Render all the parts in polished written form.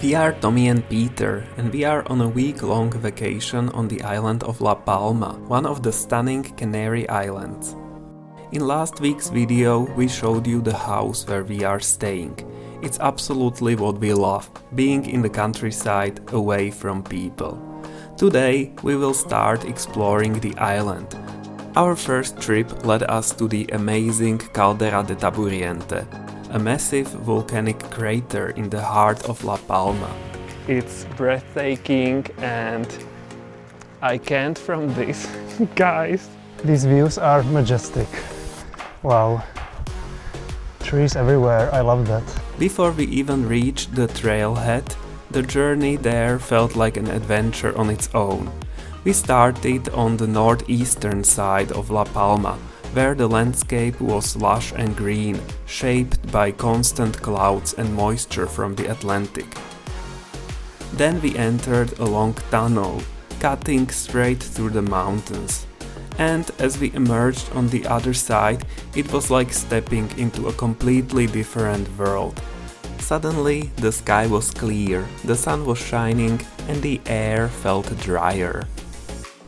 We are Tommy and Peter, and we are on a week-long vacation on the island of La Palma, one of the stunning Canary Islands. In last week's video we showed you the house where we are staying. It's absolutely what we love, being in the countryside, away from people. Today we will start exploring the island. Our first trip led us to the amazing Caldera de Taburiente, a massive volcanic crater in the heart of La Palma. It's breathtaking and I can't from this, guys. These views are majestic. Wow. Trees everywhere, I love that. Before we even reached the trailhead, the journey there felt like an adventure on its own. We started on the northeastern side of La Palma, where the landscape was lush and green, shaped by constant clouds and moisture from the Atlantic. Then we entered a long tunnel, cutting straight through the mountains. And as we emerged on the other side, it was like stepping into a completely different world. Suddenly, the sky was clear, the sun was shining, and the air felt drier.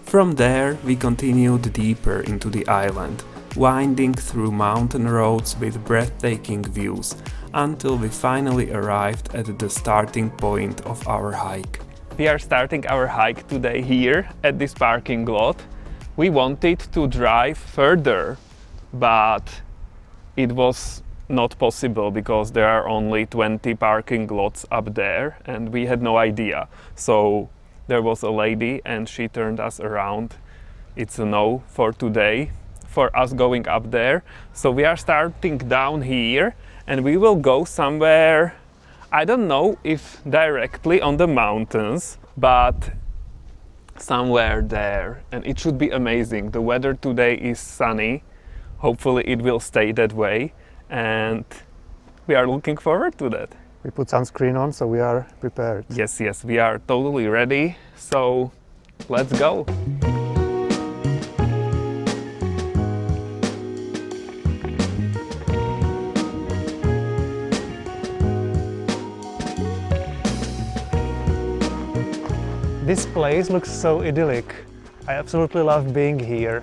From there, we continued deeper into the island, winding through mountain roads with breathtaking views, until we finally arrived at the starting point of our hike. We are starting our hike today here at this parking lot. We wanted to drive further, but it was not possible because there are only 20 parking lots up there and we had no idea. So there was a lady and she turned us around. It's a no for today for us going up there. So we are starting down here and we will go somewhere, I don't know if directly on the mountains, but somewhere there, and it should be amazing. The weather today is sunny, hopefully it will stay that way, and we are looking forward to that. We put sunscreen on, so we are prepared. Yes, we are totally ready, so let's go. This place looks so idyllic. I absolutely love being here.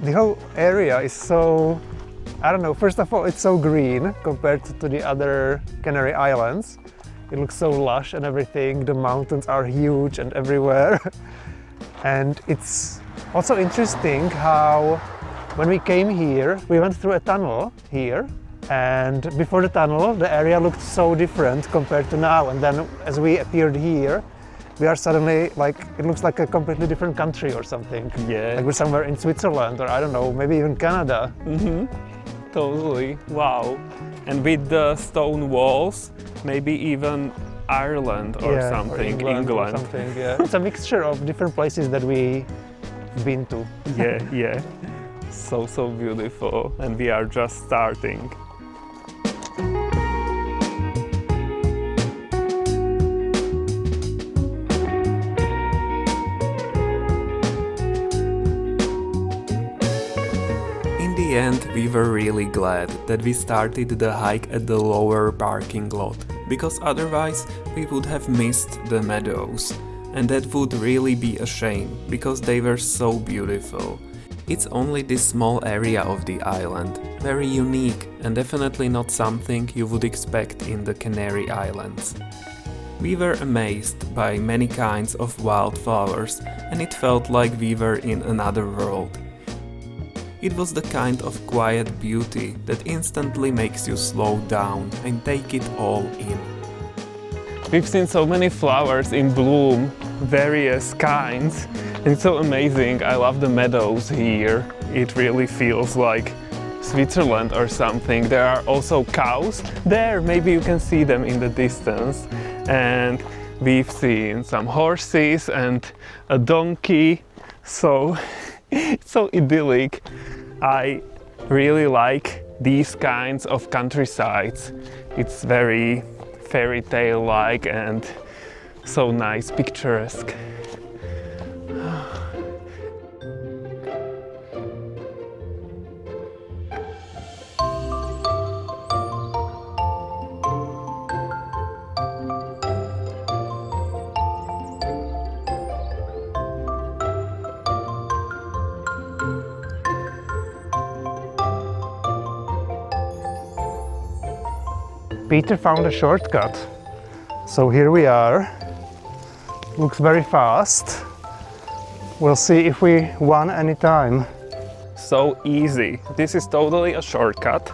The whole area is so, I don't know, first of all it's so green compared to the other Canary Islands. It looks so lush and everything, the mountains are huge and everywhere. And it's also interesting how when we came here, we went through a tunnel here, and before the tunnel the area looked so different compared to now, and then as we appeared here, we are suddenly like, it looks like a completely different country or something. Yeah. Like we're somewhere in Switzerland or I don't know, maybe even Canada. Totally, wow. And with the stone walls, maybe even Ireland or something, or England. Or something, yeah. It's a mixture of different places that we've been to. Yeah. So beautiful. And we are just starting. In the end, we were really glad that we started the hike at the lower parking lot, because otherwise we would have missed the meadows. And that would really be a shame, because they were so beautiful. It's only this small area of the island, very unique and definitely not something you would expect in the Canary Islands. We were amazed by many kinds of wildflowers, and it felt like we were in another world. It was the kind of quiet beauty that instantly makes you slow down and take it all in. We've seen so many flowers in bloom, various kinds. It's so amazing. I love the meadows here. It really feels like Switzerland or something. There are also cows there, maybe you can see them in the distance. And we've seen some horses and a donkey. So it's so idyllic. I really like these kinds of countrysides. It's very fairy tale-like and so nice, picturesque. Peter found a shortcut. So here we are. Looks very fast. We'll see if we won any time. So easy. This is totally a shortcut,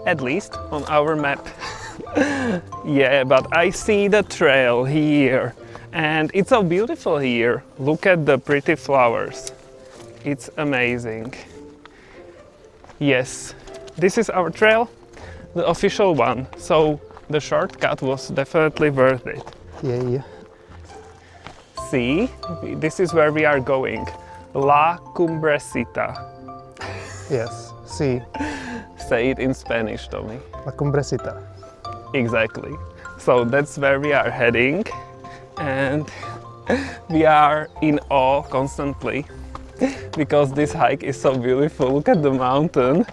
at least on our map. Yeah, but I see the trail here and it's so beautiful here. Look at the pretty flowers. It's amazing. Yes, this is our trail, the official one. So the shortcut was definitely worth it. Yeah. See, this is where we are going. La Cumbrecita. Yes, see. Say it in Spanish, Tommy. La Cumbrecita. Exactly. So that's where we are heading, and we are in awe constantly because this hike is so beautiful. Look at the mountain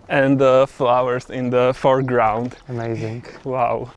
and the flowers in the foreground. Amazing. Wow.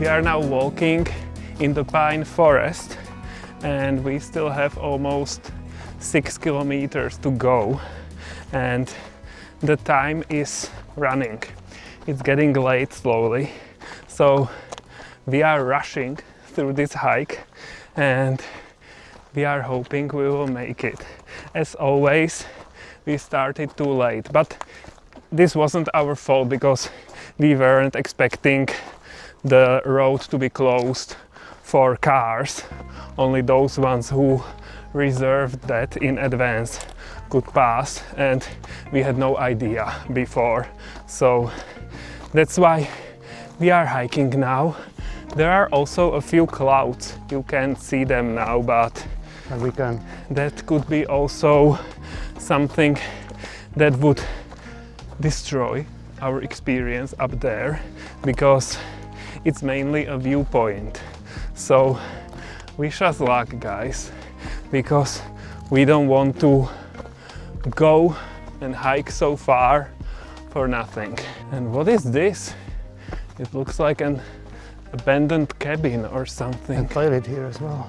We are now walking in the pine forest and we still have almost 6 kilometers to go and the time is running. It's getting late slowly, so we are rushing through this hike and we are hoping we will make it. As always, we started too late, but this wasn't our fault because we weren't expecting the road to be closed for cars. Only those ones who reserved that in advance could pass, and we had no idea before. So that's why we are hiking now. There are also a few clouds. You can't see them now, but And we can. that could be also something that would destroy our experience up there, because it's mainly a viewpoint. So wish us luck, guys, because we don't want to go and hike so far for nothing. And what is this? It looks like an abandoned cabin or something. And toilet here as well.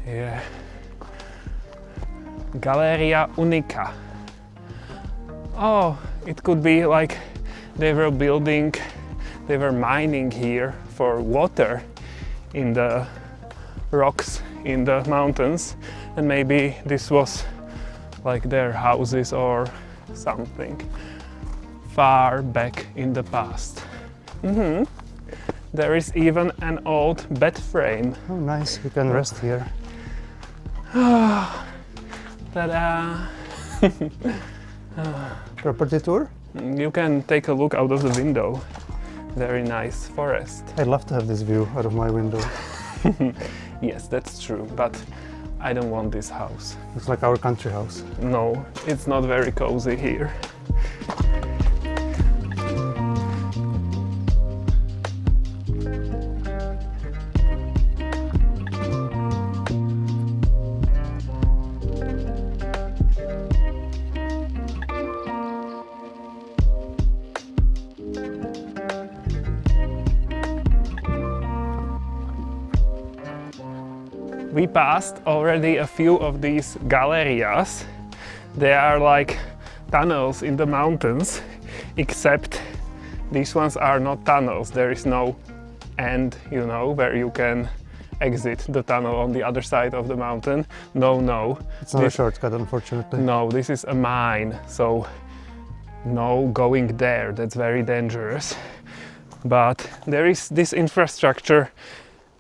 Yeah. Galleria Unica. Oh, it could be like they were mining here for water in the rocks in the mountains, and maybe this was like their houses or something far back in the past. There is even an old bed frame. Oh, nice. We can rest here. Ta-da! Property tour? You can take a look out of the window. Very nice forest. I'd love to have this view out of my window. Yes, that's true, but I don't want this house. It's like our country house. No, it's not very cozy here. We passed already a few of these gallerias. They are like tunnels in the mountains, except these ones are not tunnels. There is no end, you know, where you can exit the tunnel on the other side of the mountain. No. It's not a shortcut, unfortunately. No, this is a mine, so no going there. That's very dangerous. But there is this infrastructure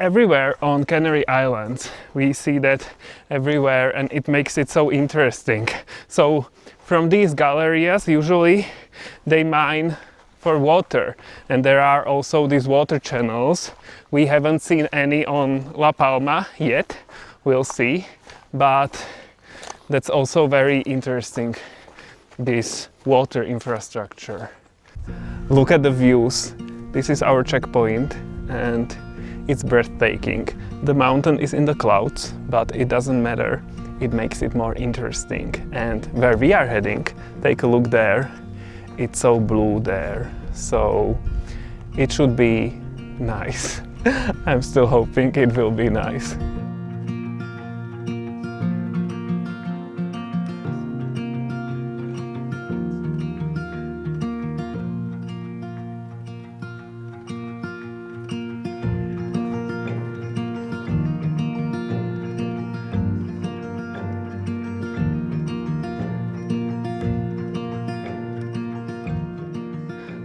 everywhere on Canary Islands. We see that everywhere and it makes it so interesting. So from these gallerias, usually they mine for water, and there are also these water channels. We haven't seen any on La Palma yet. we'll see. But that's also very interesting, this water infrastructure. Look at the views. This is our checkpoint and it's breathtaking. The mountain is in the clouds, but it doesn't matter. It makes it more interesting. And where we are heading, take a look there. It's so blue there. So it should be nice. I'm still hoping it will be nice.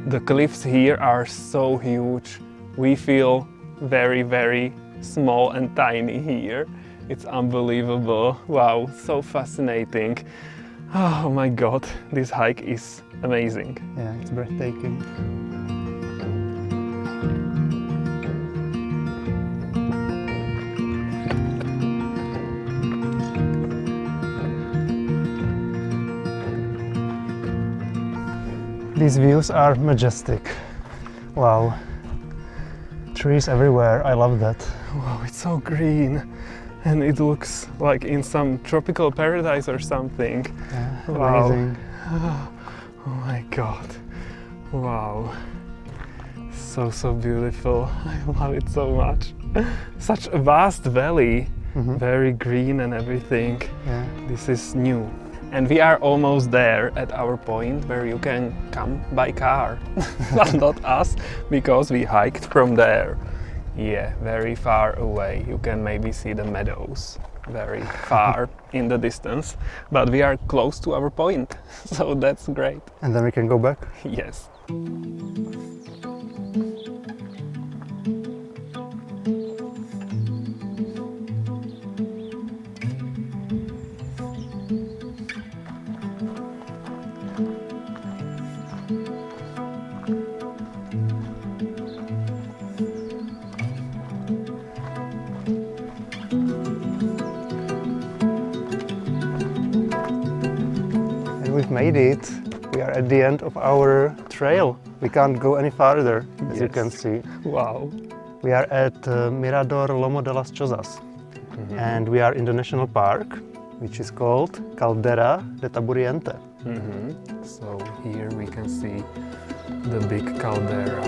The cliffs here are so huge. We feel very, very small and tiny here. It's unbelievable. Wow, so fascinating. Oh my God, this hike is amazing. Yeah, it's breathtaking. These views are majestic. Wow. Trees everywhere, I love that. Wow, it's so green and it looks like in some tropical paradise or something. Yeah, Wow. amazing. Oh my God. Wow. So beautiful. I love it so much. Such a vast valley. Very green and everything. Yeah. This is new. And we are almost there at our point where you can come by car. But not us, because we hiked from there. Yeah, very far away. You can maybe see the meadows very far in the distance. But we are close to our point, so that's great. And then we can go back? Yes. We've made it. We are at the end of our trail. We can't go any farther, as you can see. Wow. We are at Mirador Lomo de las Chozas. And we are in the national park, which is called Caldera de Taburiente. So here we can see the big caldera.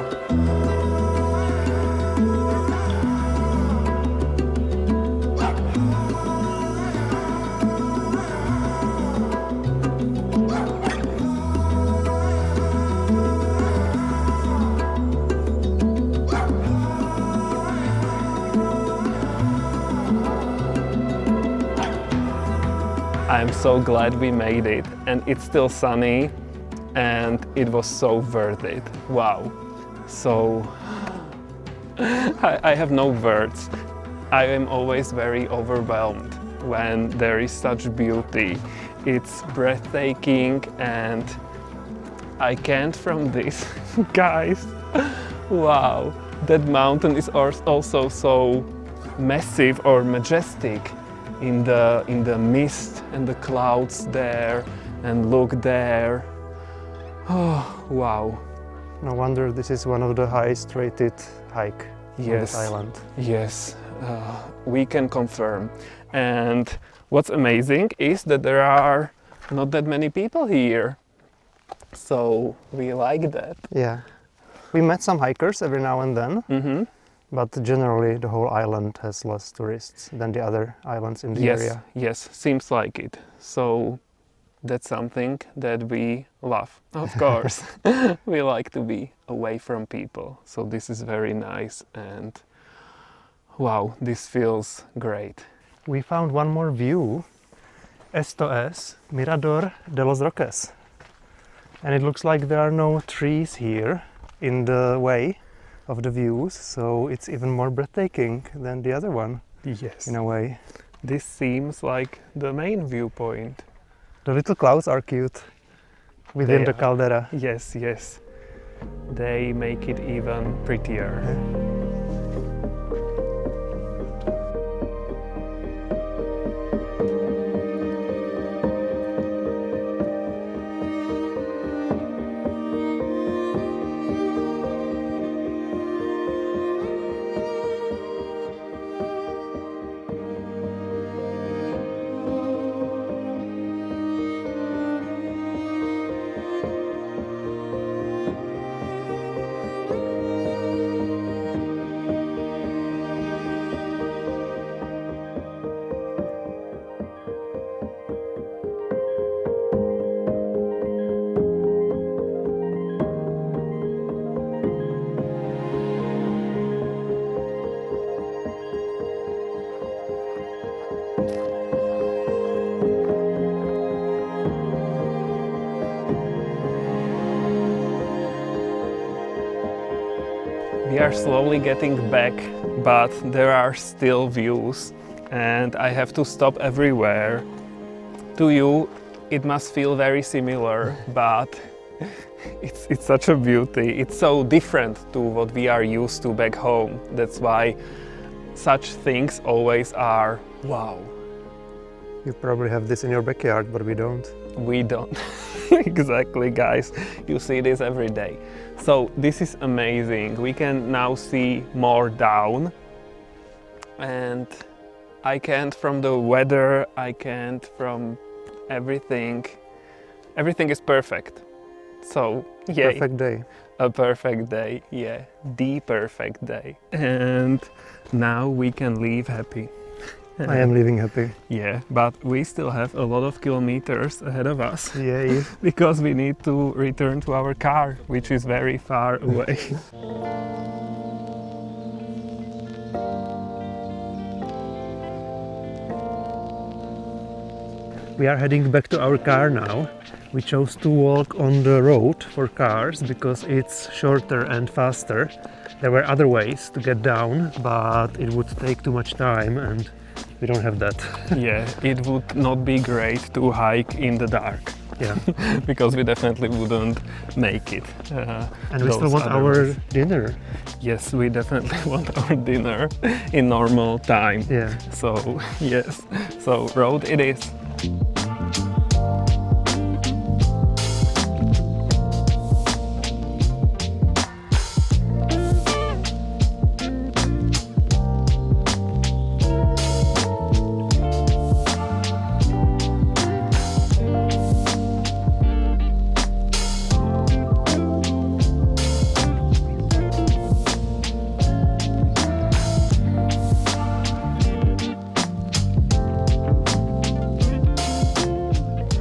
I'm so glad we made it, and it's still sunny and it was so worth it. Wow. So I have no words. I am always very overwhelmed when there is such beauty. It's breathtaking and I can't from this. Guys, wow, that mountain is also so massive or majestic in the mist and the clouds there, and look there. Oh, wow. No wonder this is one of the highest rated hike on this island. Yes, we can confirm. And what's amazing is that there are not that many people here. So we like that. Yeah. We met some hikers every now and then. But generally the whole island has less tourists than the other islands in the area. Yes, seems like it. So that's something that we love, of course. We like to be away from people. So this is very nice and wow, this feels great. We found one more view. Esto es Mirador de los Roques. And it looks like there are no trees here in the way of the views, so it's even more breathtaking than the other one. Yes. In a way. This seems like the main viewpoint. The little clouds are cute within the caldera. Yes, yes. They make it even prettier. We are slowly getting back, but there are still views and I have to stop everywhere. To you, it must feel very similar, but it's such a beauty. It's so different to what we are used to back home. That's why such things always are wow. You probably have this in your backyard, but we don't. We don't. Exactly, guys. You see this every day. So this is amazing. We can now see more down. And I can't from the weather, I can't from everything. Everything is perfect. So, yay. Perfect day. A perfect day, yeah. The perfect day. And now we can leave happy. I am leaving happy. Yeah, but we still have a lot of kilometers ahead of us. Yay. Because we need to return to our car, which is very far away. We are heading back to our car now. We chose to walk on the road for cars because it's shorter and faster. There were other ways to get down, but it would take too much time and we don't have that. Yeah, it would not be great to hike in the dark. Yeah. Because we definitely wouldn't make it. And we still want our dinner. Yes, we definitely want our dinner in normal time. Yeah. So, yes. So, road it is.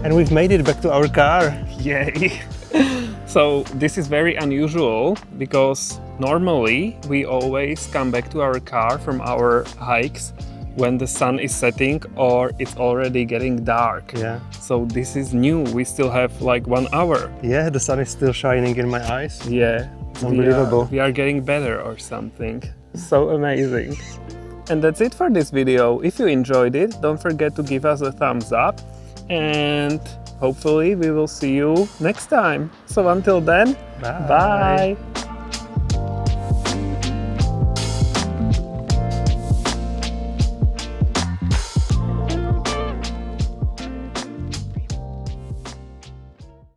And we've made it back to our car. Yay! So this is very unusual because normally we always come back to our car from our hikes when the sun is setting or it's already getting dark. Yeah. So this is new. We still have like 1 hour. Yeah, the sun is still shining in my eyes. Yeah. It's unbelievable. We are getting better or something. So amazing. And that's it for this video. If you enjoyed it, don't forget to give us a thumbs up. And hopefully we will see you next time. So until then, Bye. bye.